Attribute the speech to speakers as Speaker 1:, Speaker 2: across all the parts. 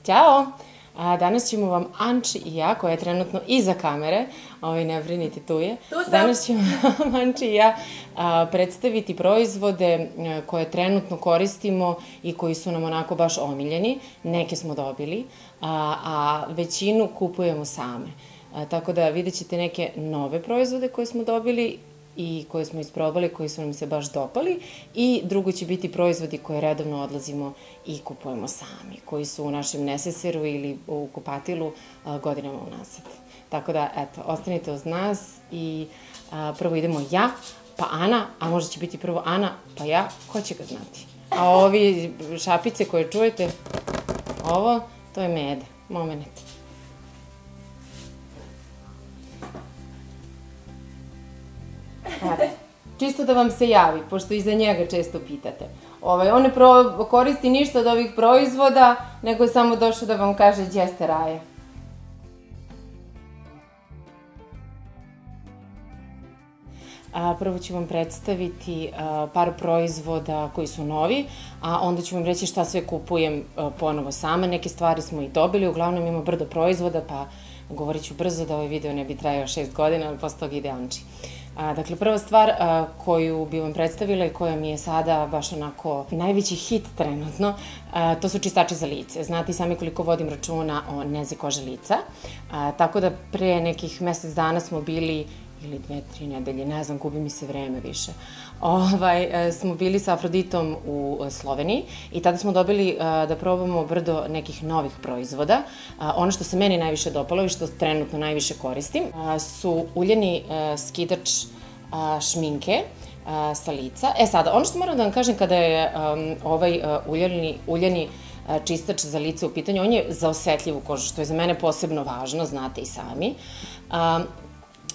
Speaker 1: Ćao! Danas ćemo vam Anči i ja, koja je trenutno iza kamere, ne brinite, tu je. Danas ćemo vam Anči i ja predstaviti proizvode koje trenutno koristimo i koji su nam onako baš omiljeni. Neke smo dobili, a većinu kupujemo same. Tako da vidjet ćete neke nove proizvode koje smo dobili i koje smo isprobali, koji su nam se baš dopali, i drugo će biti proizvodi koje redovno odlazimo i kupujemo sami, koji su u našem neseseru ili u kupatilu godinama unazad. Tako da, eto, ostanite uz nas i prvo idemo ja, pa Ana, a možda će biti prvo Ana, pa ja, ko će ga znati? A ovi šapice koje čujete, ovo, to je mede. Moment. Čisto da vam se javi, pošto i za njega često pitate. On ne koristi ništa od ovih proizvoda, nego je samo došao da vam kaže gdje ste raje. Prvo ću vam predstaviti par proizvoda koji su novi, a onda ću vam reći šta sve kupujem ponovo sama. Neke stvari smo i dobili, uglavnom ima brdo proizvoda, pa govorit ću brzo da ovaj video ne bi trajao 6 godina, ali posle toga ide Anči. Dakle, prva stvar koju bi vam predstavila i koja mi je sada baš onako najveći hit trenutno, to su čistači za lice. Znate i sami koliko vodim računa o nezi kože lica, tako da pre nekih mesec dana smo bili, ili 2-3 nedelje, ne znam, gubi mi se vreme više, smo bili sa Afroditom u Sloveniji i tada smo dobili da probamo brdo nekih novih proizvoda. Ono što se meni najviše dopalo i što trenutno najviše koristim su uljeni skidač šminke sa lica. Sada, ono što moram da vam kažem kada je ovaj uljeni čistač za lice u pitanju, on je za osetljivu kožu, što je za mene posebno važno, znate i sami,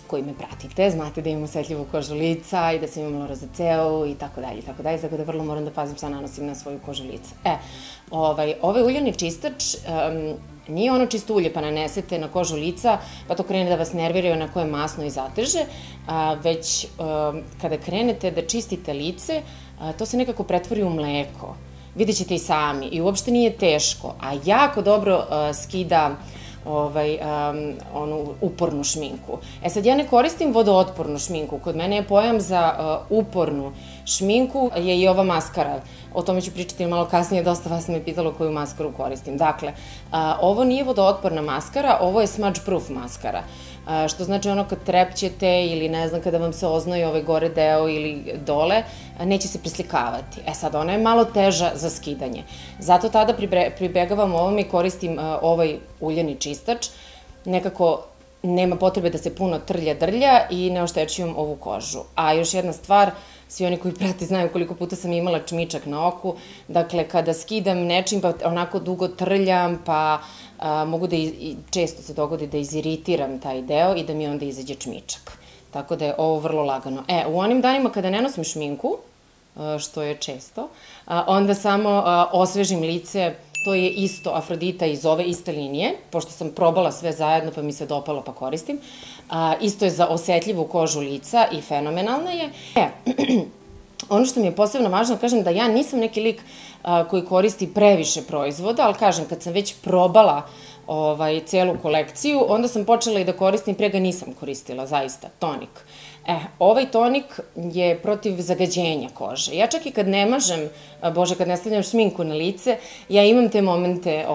Speaker 1: koji me pratite, znate da imam osetljivu kožu lica i da sam imala rozaceu i tako dalje, tako da vrlo moram da pazim šta nanosim na svoju kožu lica. Ovaj uljeni čistač nije ono čisto ulje pa nanesete na kožu lica pa to krene da vas nervira i onako je masno i zateže, već kada krenete da čistite lice, to se nekako pretvori u mleko. Vidjet ćete i sami i uopšte nije teško, a jako dobro skida onu upornu šminku. Sad, ja ne koristim vodootpornu šminku. Kod mene je pojam za upornu šminku je i ova maskara. O tome ću pričati malo kasnije, dosta vas me pitalo koju maskaru koristim. Dakle, ovo nije vodootporna maskara, ovo je smudge proof maskara. Što znači ono kad trepćete ili ne znam kada vam se oznoji ovaj gore deo ili dole, neće se preslikavati. Sad, ona je malo teža za skidanje. Zato tada pribegavam ovom i koristim ovaj uljeni čistač. Nekako nema potrebe da se puno drlja i ne oštećujem ovu kožu. A još jedna stvar, svi oni koji prate znaju koliko puta sam imala čmičak na oku. Dakle, kada skidam nečim pa onako dugo trljam pa mogu da često se dogodi da iziritiram taj deo i da mi onda izađe čmičak. Tako da je ovo vrlo lagano. U onim danima kada ne nosim šminku, što je često, onda samo osvežim lice. To je isto Afrodita iz ove iste linije, pošto sam probala sve zajedno pa mi se dopalo pa koristim. Isto je za osetljivu kožu lica i fenomenalna je. Ono što mi je posebno važno, kažem da ja nisam neki lik koji koristi previše proizvoda, ali kažem, kad sam već probala celu kolekciju, onda sam počela i da koristim, pre ga nisam koristila, zaista, tonik. Ovaj tonik je protiv zagađenja kože. Ja čak i kad ne mažem, bože, kad ne stavljam šminku na lice, ja imam te momente,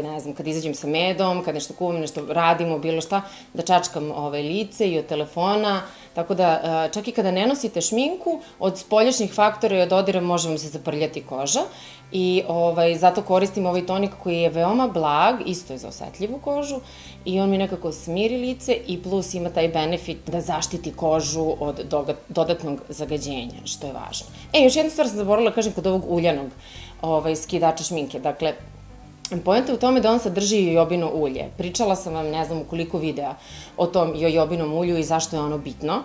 Speaker 1: ne znam, kad izađem sa medom, kad nešto kuvam, nešto radimo, bilo šta, da čačkam lice i od telefona, tako da čak i kada ne nosite šminku, od spoljašnjih faktora i od dodira može vam se zaprljati koža i zato koristim ovaj tonik koji je veoma blag, isto je za osetljivu kožu i on mi nekako smiri lice i plus ima taj benefit da zaštiti kožu od dodatnog zagađenja, što je važno. Još jednu stvar sam zaboravila da kažem kod ovog uljanog skidača šminke. Dakle, poenta je u tome da on sadrži jojobino ulje. Pričala sam vam, ne znam u koliko videa, o tom jojobinom ulju i zašto je ono bitno.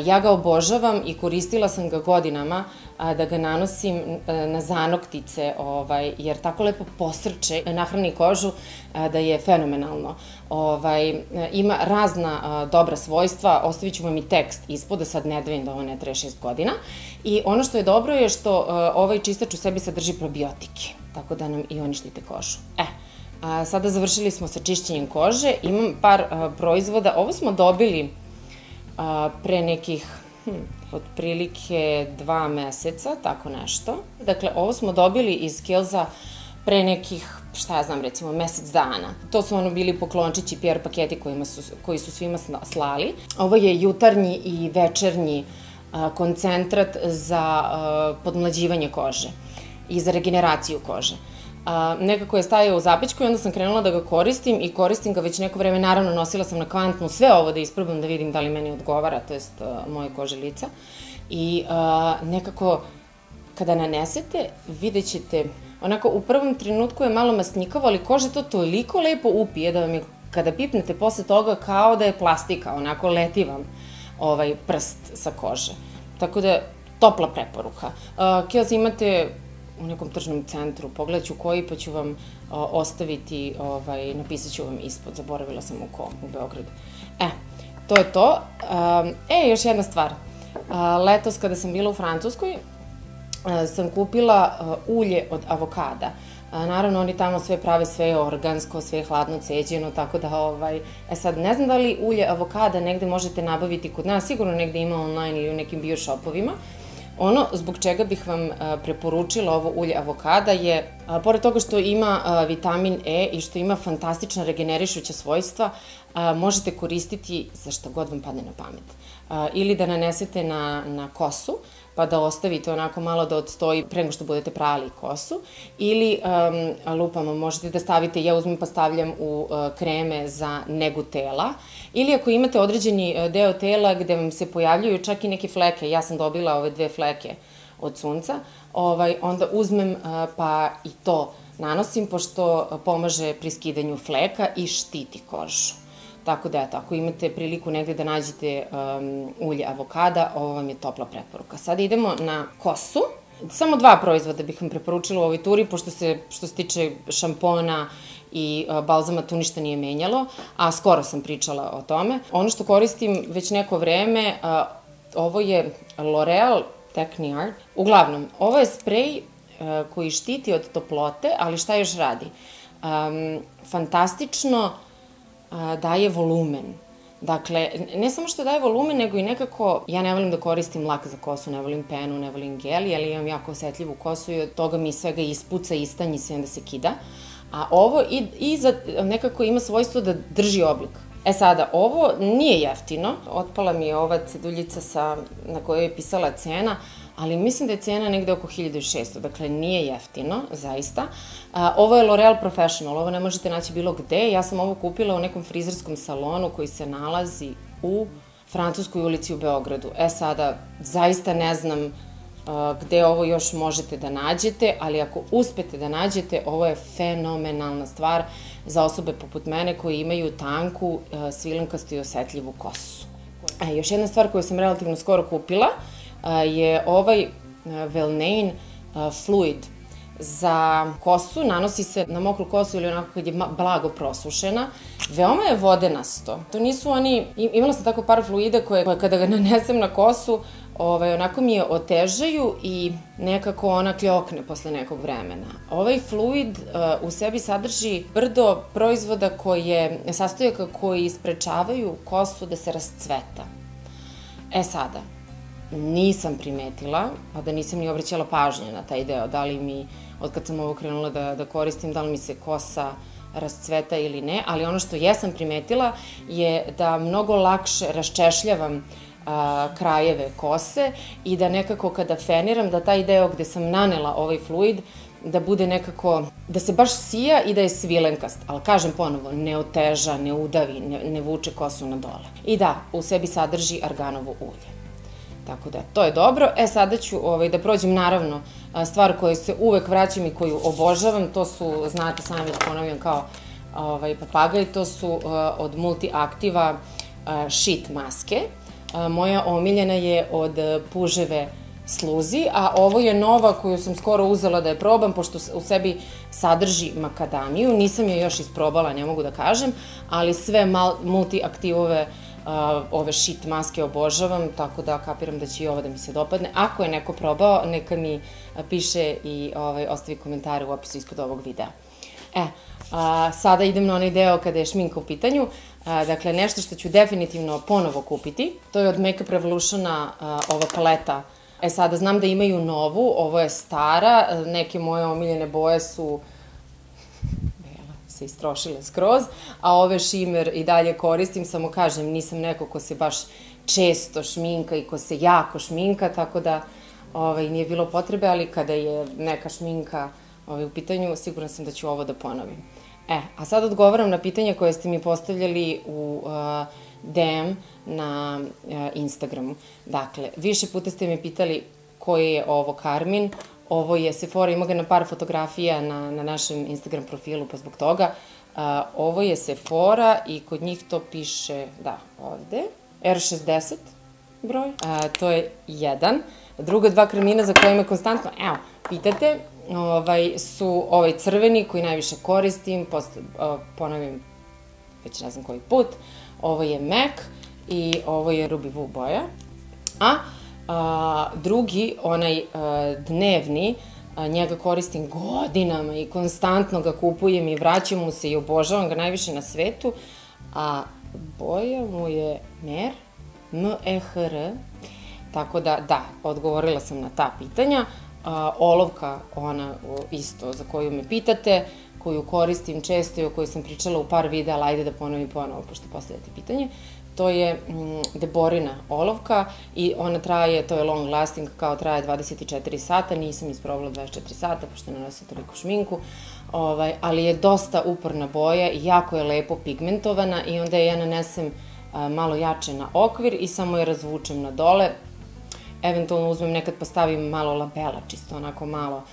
Speaker 1: Ja ga obožavam i koristila sam ga godinama da ga nanosim na zanoktice, jer tako lepo posrče, nahrani kožu da je fenomenalno. Ima razna dobra svojstva, ostavit ću vam i tekst ispod, da sad ne davim da ovo ne traje 6 godina. I ono što je dobro je što ovaj čistač u sebi sadrži probiotike, tako da nam i oni štite kožu. Sada završili smo sa čišćenjem kože, imam par proizvoda, ovo smo dobili pre nekih, otprilike 2 meseca, tako nešto. Dakle, ovo smo dobili iz Kiehlsa pre nekih, šta ja znam, recimo mesec dana. To su bili poklončići PR paketi koji su svima slali. Ovo je jutarnji i večernji koncentrat za podmlađivanje kože i za regeneraciju kože. Nekako je stajao u zapećku i onda sam krenula da ga koristim i koristim ga već neko vreme. Naravno, nosila sam na kvantnu sve ovo da isprobam da vidim da li meni odgovara, to jest moje kože lica. I nekako, kada nanesete, vidjet ćete, onako u prvom trenutku je malo masnikavo, ali koža to toliko lepo upije da vam je, kada pipnete posle toga, kao da je plastika, onako leti vam prst sa kože. Tako da, topla preporuka. Kiehl's imate u nekom tržnom centru, pogledat ću koji, pa ću vam ostaviti, napisat ću vam ispod, zaboravila sam u kom, u Beogradu. To je to. Još jedna stvar. Letos kada sam bila u Francuskoj, sam kupila ulje od avokada. Naravno, oni tamo sve prave, sve je organsko, sve je hladno ceđeno, tako da, sad, ne znam da li ulje avokada negde možete nabaviti kod nas, sigurno negde ima online ili u nekim bio shopovima. Ono zbog čega bih vam preporučila ovo ulje avokada je, pored toga što ima vitamin E i što ima fantastična regenerišuća svojstva, možete koristiti za šta god vam padne na pamet. Ili da nanesete na kosu, pa da ostavite onako malo da odstoji pre nego što budete prali kosu, ili lupama možete da stavite, ja uzmem pa stavljam u kreme za negu tela, ili ako imate određeni deo tela gde vam se pojavljuju čak i neke fleke, ja sam dobila ove 2 fleke od sunca, onda uzmem pa i to nanosim, pošto pomaže pri skidanju fleka i štiti kožu. Tako da, ako imate priliku negde da nađete ulje avokada, ovo vam je topla preporuka. Sada idemo na kosu. Samo 2 proizvoda bih vam preporučila u ovoj turi, pošto što se tiče šampona i balzama tu ništa nije menjalo, a skoro sam pričala o tome. Ono što koristim već neko vreme, ovo je L'Oreal Techniart. Uglavnom, ovo je sprej koji štiti od toplote, ali šta još radi? Fantastično daje volumen. Dakle, ne samo što daje volumen, nego i nekako, ja ne volim da koristim lak za kosu, ne volim penu, ne volim gel, ali imam jako osetljivu kosu i od toga mi svega ispuca, istanji se i onda se kida. A ovo nekako ima svojstvo da drži oblik. Sada, ovo nije jeftino. Otpala mi je ova ceduljica na kojoj je pisala cena, ali mislim da je cena negde oko 1600, dakle nije jeftino, zaista. Ovo je L'Oreal Professional, ovo ne možete naći bilo gde. Ja sam ovo kupila u nekom frizerskom salonu koji se nalazi u Francuskoj ulici u Beogradu. Sada, zaista ne znam gde ovo još možete da nađete, ali ako uspete da nađete, ovo je fenomenalna stvar za osobe poput mene koji imaju tanku, svilenkastu i osetljivu kosu. Još jedna stvar koju sam relativno skoro kupila je ovaj Velnain Fluid za kosu, nanosi se na mokru kosu ili onako kad je blago prosušena. Veoma je vodenasto. To nisu oni, imala sam tako par fluida koje kada ga nanesem na kosu, onako mi je otežaju i nekako ona kljokne posle nekog vremena. Ovaj fluid u sebi sadrži brdo proizvoda sastojaka koji sprečavaju kosu da se rascveta. Sada, nisam primetila, pa da nisam ni obraćala pažnje na taj deo, da li mi, od kad sam ovo krenula da koristim, da li mi se kosa rascveta ili ne, ali ono što jesam primetila je da mnogo lakše raščešljavam krajeve kose i da nekako kada feniram, da taj deo gde sam nanela ovaj fluid, da bude nekako, da se baš sija i da je svilenkast, ali kažem ponovo, ne oteža, ne udavi, ne vuče kosu na dole. I da, u sebi sadrži arganovo ulje. Tako da, to je dobro. Sada ću da prođem, naravno, stvar koju se uvek vraćam i koju obožavam, to su, znate, sam već ponavljam kao papagaj, to su od Multi-Activa sheet maske. Moja omiljena je od puževe sluzi, a ovo je nova koju sam skoro uzela da je probam, pošto u sebi sadrži makadamiju. Nisam je još isprobala, ne mogu da kažem, ali sve Multi-Activove ove sheet maske obožavam, tako da kapiram da će i ovo da mi se dopadne. Ako je neko probao, neka mi piše i ostavi komentare u opisu ispod ovog videa. Sada idem na onaj deo kada je šminka u pitanju. Dakle, nešto što ću definitivno ponovo kupiti. To je od Makeup Revolutiona ova paleta. Sada znam da imaju novu, ovo je stara, neke moje omiljene boje su se istrošile skroz, a ove šimer i dalje koristim, samo kažem, nisam neko ko se baš često šminka i ko se jako šminka, tako da nije bilo potrebe, ali kada je neka šminka u pitanju, siguran sam da ću ovo da ponovim. A sad odgovaram na pitanje koje ste mi postavljali u DM na Instagramu. Dakle, više puta ste me pitali koji je ovo karmin. Ovo je Sephora, ima ga na par fotografija na našem Instagram profilu, pa zbog toga. Ovo je Sephora i kod njih to piše, da, ovde, R60 broj. To je jedan. Druga dva karmina za koje me konstantno, pitate, su ovaj crveni koji najviše koristim, ponavljam već ne znam koji put. Ovo je MAC i ovo je Ruby Woo boja. Drugi, onaj dnevni, njega koristim godinama i konstantno ga kupujem i vraćam mu se i obožavam ga najviše na svetu, a boja mu je MER, tako da, odgovorila sam na ta pitanja. Olovka, ona isto za koju me pitate, koju koristim često i o kojoj sam pričala u par videa, ali ajde da ponovim ponovo, pošto postavljate pitanje. To je Deborina olovka i ona traje, to je long lasting, kao traje 24 sata, nisam isprobala 24 sata, pošto ne nosim toliko šminku, ali je dosta uporna boja i jako je lepo pigmentovana i onda ja nanesem malo jače na okvir i samo je razvučem na dole. Eventualno uzmem nekad pa stavim malo labela, čisto onako malo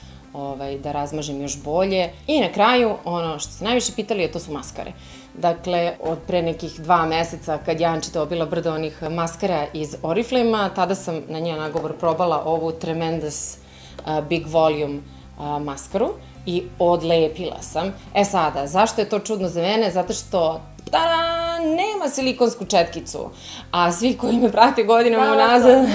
Speaker 1: da razmažem još bolje. I na kraju, ono što ste najviše pitali, to su maskare. Dakle, od pre nekih 2 meseca, kad Janči dobila brdo onih maskara iz Oriflame-a, tada sam na njen nagovor probala ovu Tremendous Big Volume maskaru i odlepila sam. Sada, zašto je to čudno za mene? Zato što nema silikonsku četkicu, a svi koji me prate godinama unazad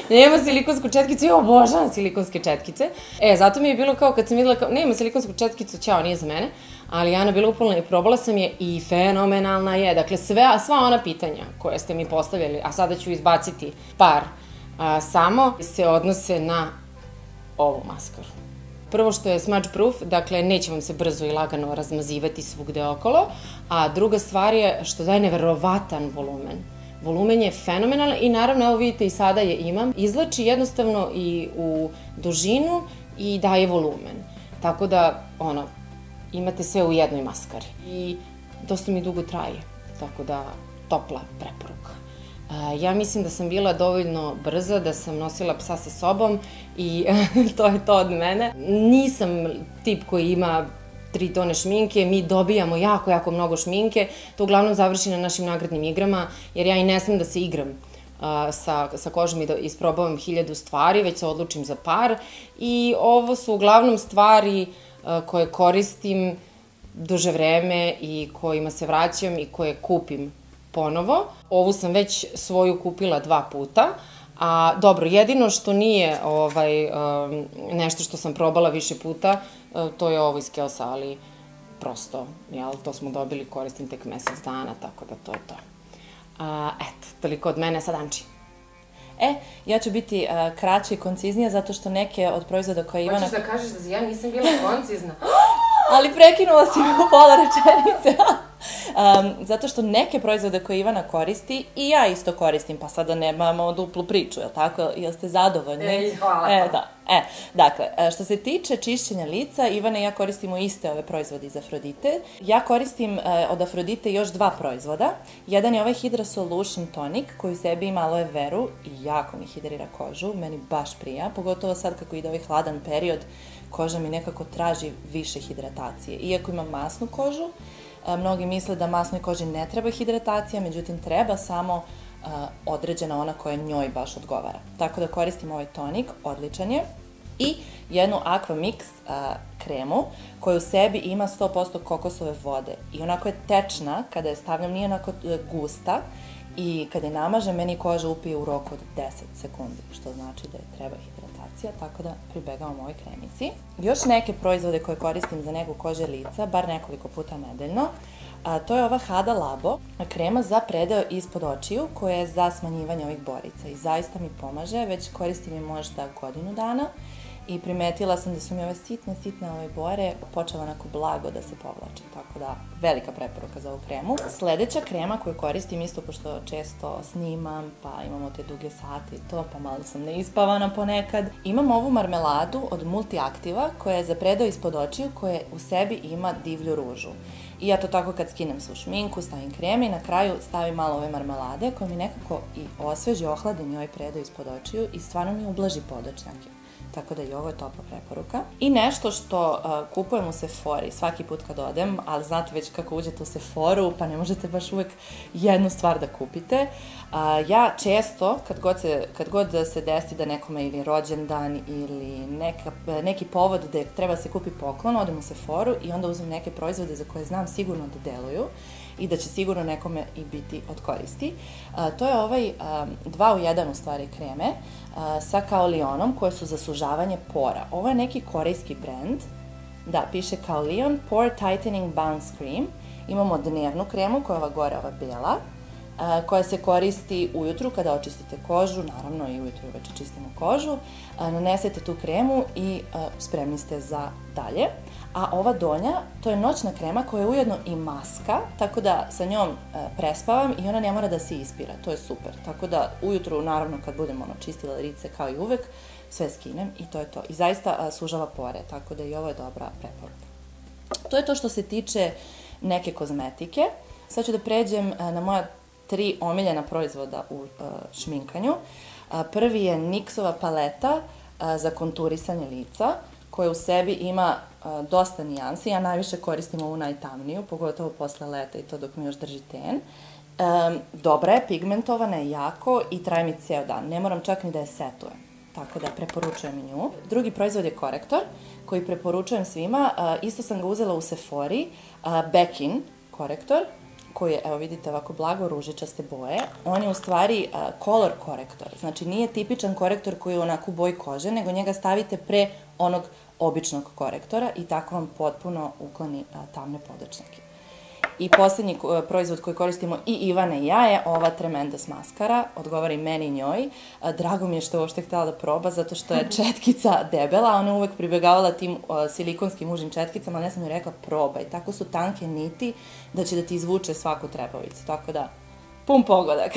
Speaker 1: nema silikonsku četkicu i obožavam silikonske četkice. Zato mi je bilo kao kad sam videla kao nema silikonsku četkicu, ćao, nije za mene, ali Ana bila upolna i probala sam je i fenomenalna je. Dakle, sva ona pitanja koje ste mi postavljali, a sada ću izbaciti par samo, se odnose na ovu maskaru. Prvo što je smudge proof, dakle neće vam se brzo i lagano razmazivati svugde okolo, a druga stvar je što daje neverovatan volumen. Volumen je fenomenalan i naravno, evo vidite i sada je imam, izvlači jednostavno i u dužinu i daje volumen. Tako da, imate sve u jednoj maskari. I dosta mi dugo traje, tako da topla preporuka. Ja mislim da sam bila dovoljno brza, da sam nosila psa sa sobom i to je to od mene. Nisam tip koji ima 3 tone šminke, mi dobijamo jako mnogo šminke, to uglavnom završi na našim nagradnim igrama, jer ja i ne smem da se igram sa kožom i da isprobavam 1000 stvari, već se odlučim za par i ovo su uglavnom stvari koje koristim duže vreme i kojima se vraćam i koje kupim ponovo. Ovu sam već svoju kupila 2 puta, a dobro, jedino što nije nešto što sam probala više puta, to je ovo iz Kelsa, ali prosto, to smo dobili, koristim tek mesec dana, tako da to je to. Eto, toliko od mene, sad Anči.
Speaker 2: Ja ću biti kraća i konciznija, zato što neke od proizvoda koje Ivana...
Speaker 1: Hoćeš da kažeš da ja nisam bila koncizna?
Speaker 2: Ali prekinula si u pola rečenice. Zato što neke proizvode koje Ivana koristi i ja isto koristim, pa sada nemamo duplu priču, je li tako? Jel ste zadovoljni?
Speaker 1: Hvala.
Speaker 2: Da. Dakle, što se tiče čišćenja lica, Ivana i ja koristimo iste ove proizvode iz Afrodite. Ja koristim od Afrodite još 2 proizvoda. Jedan je ovaj Hydra Solution Tonic, koji u sebi ima aloe veru i jako mi hidrira kožu, meni baš prija, pogotovo sad kako ide ovaj hladan period, koža mi nekako traži više hidratacije. Iako imam masnu kožu, mnogi misle da masnoj koži ne treba hidratacija, međutim treba samo određena ona koja njoj baš odgovara. Tako da koristim ovaj tonik, odličan je. I jednu Aqua Mix kremu koja u sebi ima 100% kokosove vode. I onako je tečna, kada je stavljam, nije onako gusta. I kada je namažem, meni koža upije u roku od 10 sekundi, što znači da je treba hidratacija. reakcija, tako da pribegavam ovoj kremici. Još neke proizvode koje koristim za negu kože lica, bar nekoliko puta nedeljno, to je ova Hada Labo, krema za predeo ispod očiju koja je za smanjivanje ovih borica i zaista mi pomaže, već koristim je možda godinu dana i primetila sam da su mi ove sitne ove bore počela onako blago da se povlače, tako da velika preporuka za ovu kremu. Sledeća krema koju koristim isto pošto često snimam, pa imamo te duge sate i to, pa malo sam neispavana ponekad. Imam ovu marmeladu od Multiaktiva koja je za predeo ispod očiju koja u sebi ima divlju ružu. I ja to tako kad skinem svu šminku, stavim kreme i na kraju stavim malo ove marmelade koja mi nekako i osveži, ohladi mi ovaj predeo ispod očiju i stvarno mi ublaži podočnjake. Tako da i ovo je topla preporuka. I nešto što kupujem u Sephori svaki put kad odem, ali znate već kako uđete u Sephoru, pa ne možete baš uvek jednu stvar da kupite. Ja često, kad god se desi da nekome ili rođendan ili neki povod gde treba se kupi poklon, odem u Sephoru i onda uzmem neke proizvode za koje znam sigurno da deluju i da će sigurno nekome i biti od koristi. To je ovaj 2 u 1 u stvari kreme sa kaolionom koje su za sužavanje pora. Ovo je neki korejski brend. Da, piše Kaolion Pore Tightening Bounce Cream. Imamo dnevnu kremu koja je ova gore, ova bela, koja se koristi ujutru kada očistite kožu, naravno i ujutru već čistimo kožu. Nanesete tu kremu i spremni ste za dalje. A ova donja, to je noćna krema koja je ujedno i maska, tako da sa njom prespavam i ona ne mora da se ispira, to je super. Tako da ujutru, naravno kad budem čistila lice kao i uvek, sve skinem i to je to. I zaista sužava pore, tako da i ovo je dobra preporuka. To je to što se tiče neke kozmetike. Sad ću da pređem na moja 3 omiljena proizvoda u šminkanju. Prvi je NYX-ova paleta za konturisanje lica, koja u sebi ima dosta nijansi. Ja najviše koristim ovu najtamniju, pogotovo posle leta i to dok mi još drži ten. Dobra je, pigmentovana je jako i traje mi ceo dan. Ne moram čak ni da je setujem, tako da preporučujem i nju. Drugi proizvod je korektor, koji preporučujem svima. Isto sam ga uzela u Sephori, Beckin korektor, koji je, evo vidite, ovako blago ružičaste boje. On je u stvari color korektor, znači nije tipičan korektor koji je onako u boji kože, nego njega stavite pre onog običnog korektora i tako vam potpuno ukloni tamne podočnjake. I poslednji proizvod koji koristimo i Ivana i ja je ova Tremendous maskara, odgovara i meni i njoj. Drago mi je što je uopšte htjela da proba, zato što je četkica debela, ona uvek pribegavala tim silikonskim užim četkicama, ali ja sam joj rekla probaj, tako su tanke niti da će da ti izvuče svaku trepavicu, tako da pun pogodak.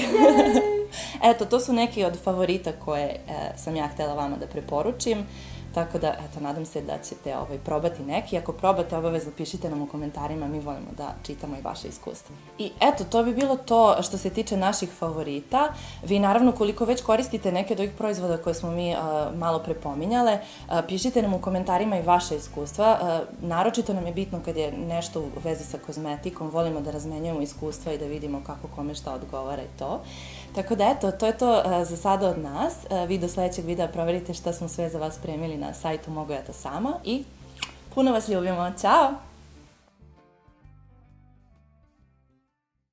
Speaker 2: Eto, to su neki od favorita koje sam ja htjela vama da preporučim. Tako da, eto, nadam se da ćete probati neki. Ako probate, obavezno pišite nam u komentarima, mi volimo da čitamo i vaše iskustva. I eto, to bi bilo to što se tiče naših favorita. Vi, naravno, koliko već koristite neke od ovih proizvoda koje smo mi malo prepominjale, pišite nam u komentarima i vaše iskustva. Naročito nam je bitno kad je nešto u vezi sa kozmetikom, volimo da razmenjujemo iskustva i da vidimo kako kome šta odgovara i to. Tako da, eto, to je to za sada od nas. Vi do sledećeg videa proverite šta smo sve za vas spremili na sajtu Mogu ja to sama i puno vas ljubimo. Ćao!